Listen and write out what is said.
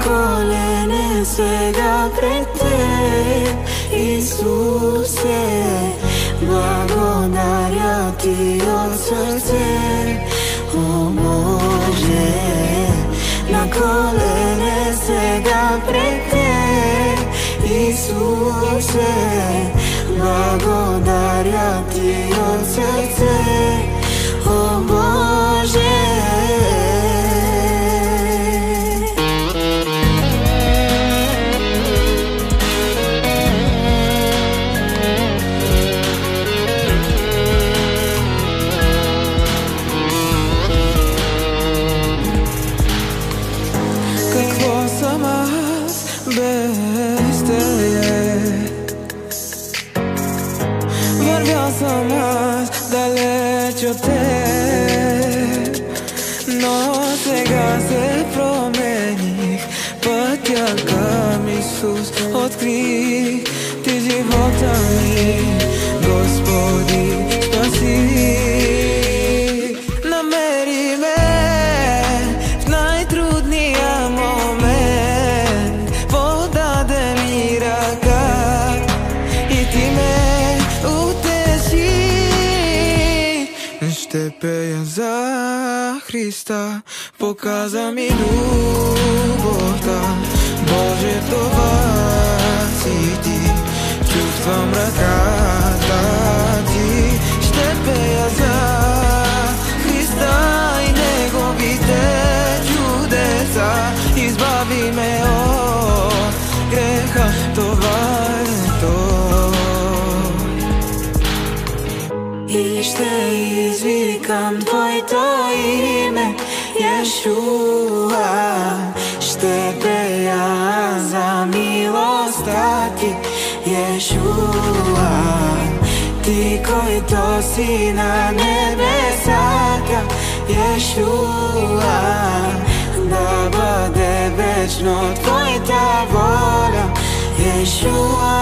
колене сега пред Теб, Исусе. Благодаря Ти от сърце, о Боже. На колене сега пред Теб, Исусе. Благодаря Ти от сърце, о Боже. Какво съм аз без Тебе? Вървял съм аз далеч от Теб, но сега се промених. Пътя към Исус открих. Ти живота ми, Господи, спаси. Намери ме в най-трудния момент, подаде ми ръка и Ти ме утеши. Ще пея за Христа, показа ми любовта. Боже, това си Ти, чувствам ръката Ти. Ще пея за Христа и Неговите чудеса. Избави ме от греха, това е Той. И ще извикам Твоето име, Йешуа. Ще пея за милостта Ти, Йешуа. Ти, който си на небесата, Йешуа. Да бъде вечно Твоята воля, Йешуа.